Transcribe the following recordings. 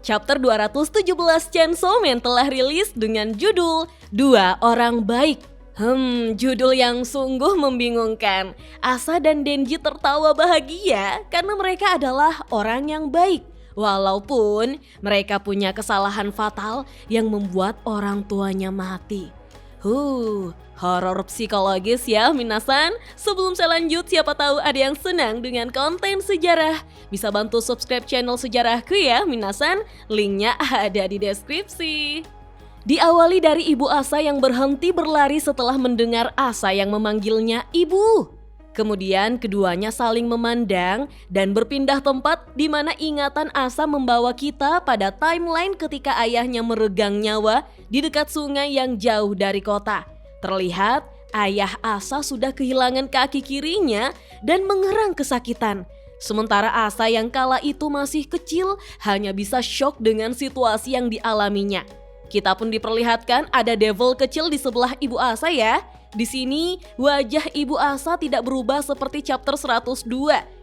Chapter 217 Chainsaw Man telah rilis dengan judul Dua Orang Baik. Judul yang sungguh membingungkan. Asa dan Denji tertawa bahagia karena mereka adalah orang yang baik. Walaupun mereka punya kesalahan fatal yang membuat orang tuanya mati. Horor psikologis ya minasan. Sebelum saya lanjut, siapa tahu ada yang senang dengan konten sejarah. Bisa bantu subscribe channel sejarahku ya minasan. Linknya ada di deskripsi. Diawali dari Ibu Asa yang berhenti berlari setelah mendengar Asa yang memanggilnya ibu. Kemudian keduanya saling memandang dan berpindah tempat di mana ingatan Asa membawa kita pada timeline ketika ayahnya meregang nyawa di dekat sungai yang jauh dari kota. Terlihat ayah Asa sudah kehilangan kaki kirinya dan mengerang kesakitan. Sementara Asa yang kala itu masih kecil hanya bisa shock dengan situasi yang dialaminya. Kita pun diperlihatkan ada devil kecil di sebelah Ibu Asa ya. Di sini wajah Ibu Asa tidak berubah seperti chapter 102.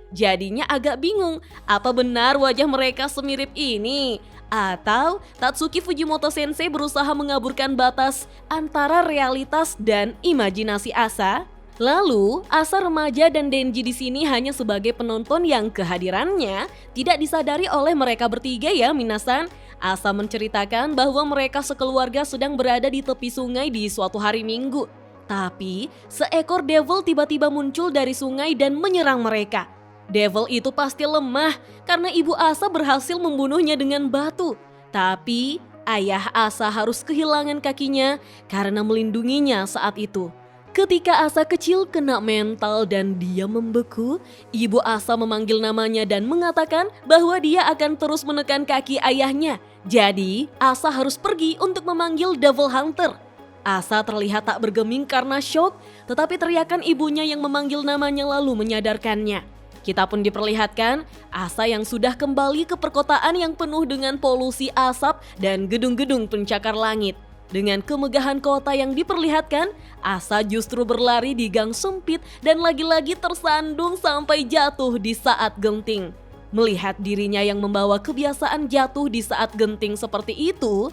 Jadinya agak bingung, apa benar wajah mereka semirip ini? Atau Tatsuki Fujimoto Sensei berusaha mengaburkan batas antara realitas dan imajinasi Asa? Lalu, Asa remaja dan Denji di sini hanya sebagai penonton yang kehadirannya tidak disadari oleh mereka bertiga ya minasan. Asa menceritakan bahwa mereka sekeluarga sedang berada di tepi sungai di suatu hari Minggu. Tapi, seekor devil tiba-tiba muncul dari sungai dan menyerang mereka. Devil itu pasti lemah karena Ibu Asa berhasil membunuhnya dengan batu. Tapi, ayah Asa harus kehilangan kakinya karena melindunginya saat itu. Ketika Asa kecil kena mental dan dia membeku, Ibu Asa memanggil namanya dan mengatakan bahwa dia akan terus menekan kaki ayahnya. Jadi, Asa harus pergi untuk memanggil Devil Hunter. Asa terlihat tak bergeming karena shock, tetapi teriakan ibunya yang memanggil namanya lalu menyadarkannya. Kita pun diperlihatkan Asa yang sudah kembali ke perkotaan yang penuh dengan polusi asap dan gedung-gedung pencakar langit. Dengan kemegahan kota yang diperlihatkan, Asa justru berlari di gang sempit dan lagi-lagi tersandung sampai jatuh di saat genting. Melihat dirinya yang membawa kebiasaan jatuh di saat genting seperti itu,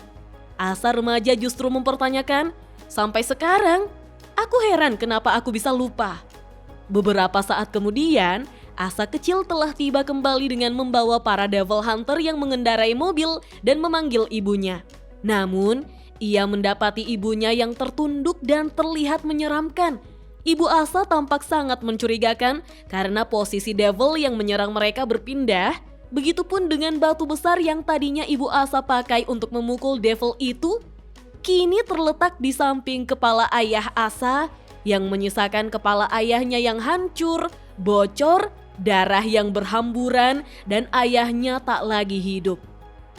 Asa remaja justru mempertanyakan, "Sampai sekarang, aku heran kenapa aku bisa lupa." Beberapa saat kemudian, Asa kecil telah tiba kembali dengan membawa para Devil Hunter yang mengendarai mobil dan memanggil ibunya. Namun, ia mendapati ibunya yang tertunduk dan terlihat menyeramkan. Ibu Asa tampak sangat mencurigakan karena posisi devil yang menyerang mereka berpindah. Begitupun dengan batu besar yang tadinya Ibu Asa pakai untuk memukul devil itu, kini terletak di samping kepala ayah Asa yang menyisakan kepala ayahnya yang hancur, bocor, darah yang berhamburan, dan ayahnya tak lagi hidup.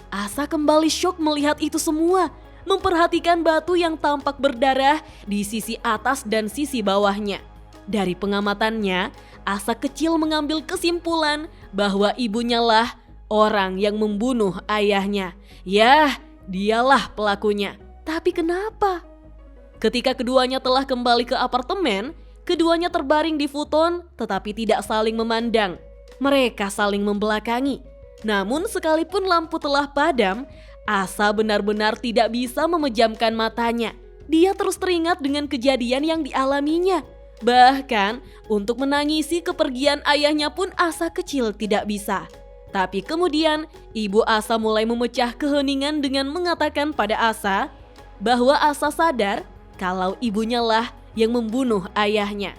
Asa kembali syok melihat itu semua. Memperhatikan batu yang tampak berdarah di sisi atas dan sisi bawahnya. Dari pengamatannya, Asa kecil mengambil kesimpulan bahwa ibunya lah orang yang membunuh ayahnya. Yah, dialah pelakunya. Tapi kenapa? Ketika keduanya telah kembali ke apartemen, keduanya terbaring di futon tetapi tidak saling memandang. Mereka saling membelakangi. Namun sekalipun lampu telah padam, Asa benar-benar tidak bisa memejamkan matanya. Dia terus teringat dengan kejadian yang dialaminya. Bahkan untuk menangisi kepergian ayahnya pun Asa kecil tidak bisa. Tapi kemudian Ibu Asa mulai memecah keheningan dengan mengatakan pada Asa bahwa Asa sadar kalau ibunya lah yang membunuh ayahnya.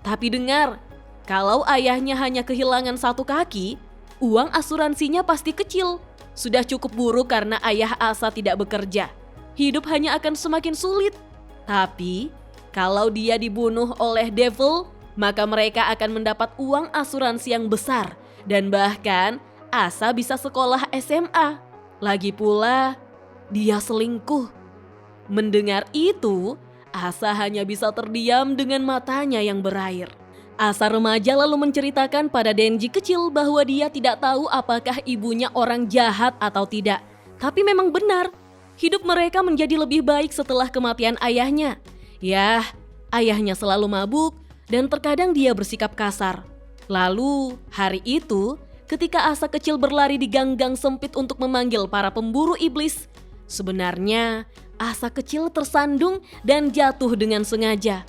Tapi dengar, kalau ayahnya hanya kehilangan satu kaki, uang asuransinya pasti kecil. Sudah cukup buruk karena ayah Asa tidak bekerja. Hidup hanya akan semakin sulit. Tapi, kalau dia dibunuh oleh devil, maka mereka akan mendapat uang asuransi yang besar. Dan bahkan, Asa bisa sekolah SMA. Lagi pula, dia selingkuh. Mendengar itu, Asa hanya bisa terdiam dengan matanya yang berair. Asa remaja lalu menceritakan pada Denji kecil bahwa dia tidak tahu apakah ibunya orang jahat atau tidak. Tapi memang benar, hidup mereka menjadi lebih baik setelah kematian ayahnya. Yah, ayahnya selalu mabuk dan terkadang dia bersikap kasar. Lalu hari itu ketika Asa kecil berlari di gang-gang sempit untuk memanggil para pemburu iblis, sebenarnya Asa kecil tersandung dan jatuh dengan sengaja.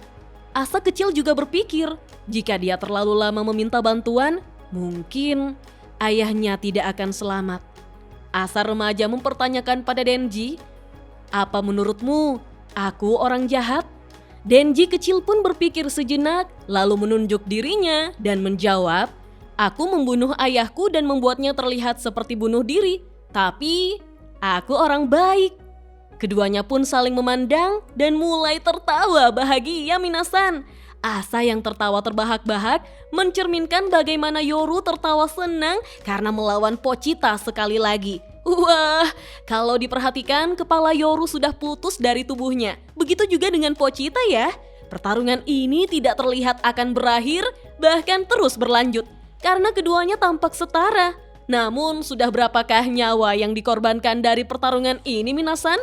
Asa kecil juga berpikir, jika dia terlalu lama meminta bantuan, mungkin ayahnya tidak akan selamat. Asa remaja mempertanyakan pada Denji, "Apa menurutmu, aku orang jahat?" Denji kecil pun berpikir sejenak, lalu menunjuk dirinya dan menjawab, "Aku membunuh ayahku dan membuatnya terlihat seperti bunuh diri, tapi aku orang baik." Keduanya pun saling memandang dan mulai tertawa bahagia minasan. Asa yang tertawa terbahak-bahak mencerminkan bagaimana Yoru tertawa senang karena melawan Pochita sekali lagi. Wah, kalau diperhatikan kepala Yoru sudah putus dari tubuhnya. Begitu juga dengan Pochita ya. Pertarungan ini tidak terlihat akan berakhir, bahkan terus berlanjut. Karena keduanya tampak setara. Namun sudah berapakah nyawa yang dikorbankan dari pertarungan ini minasan?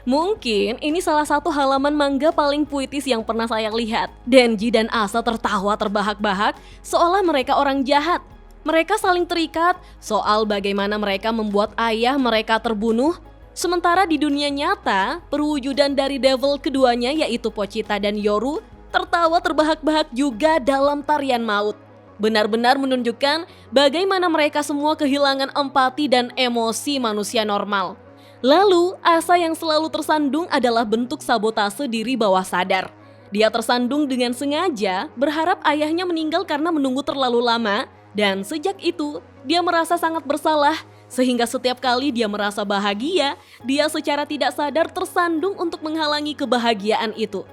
Mungkin ini salah satu halaman manga paling puitis yang pernah saya lihat. Denji dan Asa tertawa terbahak-bahak seolah mereka orang jahat. Mereka saling terikat soal bagaimana mereka membuat ayah mereka terbunuh. Sementara di dunia nyata, perwujudan dari devil keduanya yaitu Pochita dan Yoru tertawa terbahak-bahak juga dalam tarian maut. Benar-benar menunjukkan bagaimana mereka semua kehilangan empati dan emosi manusia normal. Lalu, Asa yang selalu tersandung adalah bentuk sabotase diri bawah sadar. Dia tersandung dengan sengaja, berharap ayahnya meninggal karena menunggu terlalu lama. Dan sejak itu, dia merasa sangat bersalah, sehingga setiap kali dia merasa bahagia, dia secara tidak sadar tersandung untuk menghalangi kebahagiaan itu.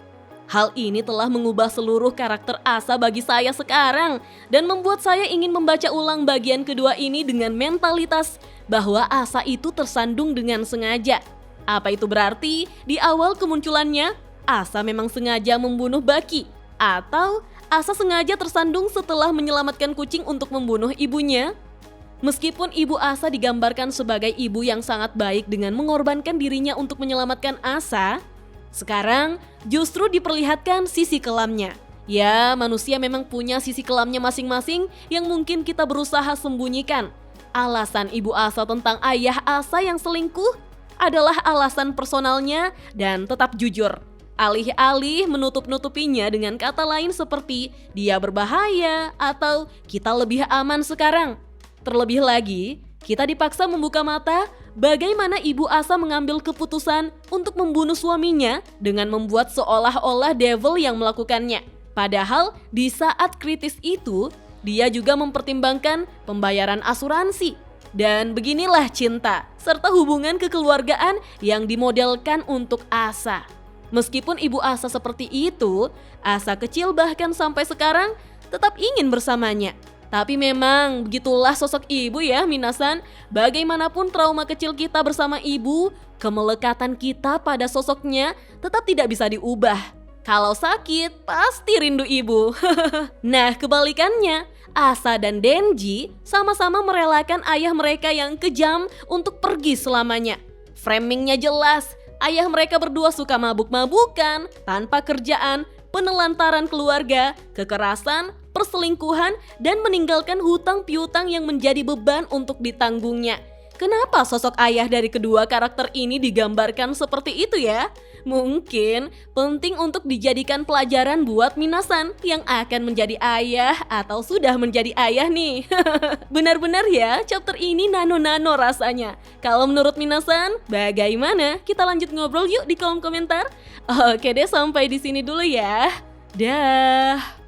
Hal ini telah mengubah seluruh karakter Asa bagi saya sekarang, dan membuat saya ingin membaca ulang bagian kedua ini dengan mentalitas bahwa Asa itu tersandung dengan sengaja. Apa itu berarti? Di awal kemunculannya, Asa memang sengaja membunuh Baki, atau Asa sengaja tersandung setelah menyelamatkan kucing untuk membunuh ibunya. Meskipun ibu Asa digambarkan sebagai ibu yang sangat baik dengan mengorbankan dirinya untuk menyelamatkan Asa, sekarang justru diperlihatkan sisi kelamnya. Ya, manusia memang punya sisi kelamnya masing-masing yang mungkin kita berusaha sembunyikan. Alasan ibu Asa tentang ayah Asa yang selingkuh adalah alasan personalnya dan tetap jujur. Alih-alih menutup-nutupinya dengan kata lain seperti dia berbahaya atau kita lebih aman sekarang. Terlebih lagi, kita dipaksa membuka mata bagaimana ibu Asa mengambil keputusan untuk membunuh suaminya dengan membuat seolah-olah devil yang melakukannya. Padahal di saat kritis itu, dia juga mempertimbangkan pembayaran asuransi. Dan beginilah cinta serta hubungan kekeluargaan yang dimodelkan untuk Asa. Meskipun ibu Asa seperti itu, Asa kecil bahkan sampai sekarang tetap ingin bersamanya. Tapi memang begitulah sosok ibu ya minasan. Bagaimanapun trauma kecil kita bersama ibu, kemelekatan kita pada sosoknya tetap tidak bisa diubah. Kalau sakit, pasti rindu ibu. Nah, kebalikannya, Asa dan Denji sama-sama merelakan ayah mereka yang kejam untuk pergi selamanya. Framingnya jelas, ayah mereka berdua suka mabuk-mabukan, tanpa kerjaan, penelantaran keluarga, kekerasan, perselingkuhan, dan meninggalkan hutang piutang yang menjadi beban untuk ditanggungnya. Kenapa sosok ayah dari kedua karakter ini digambarkan seperti itu ya? Mungkin penting untuk dijadikan pelajaran buat minasan yang akan menjadi ayah atau sudah menjadi ayah nih. Benar-benar ya, chapter ini nano-nano rasanya. Kalau menurut minasan, bagaimana? Kita lanjut ngobrol yuk di kolom komentar. Oke deh, sampai di sini dulu ya. Dah.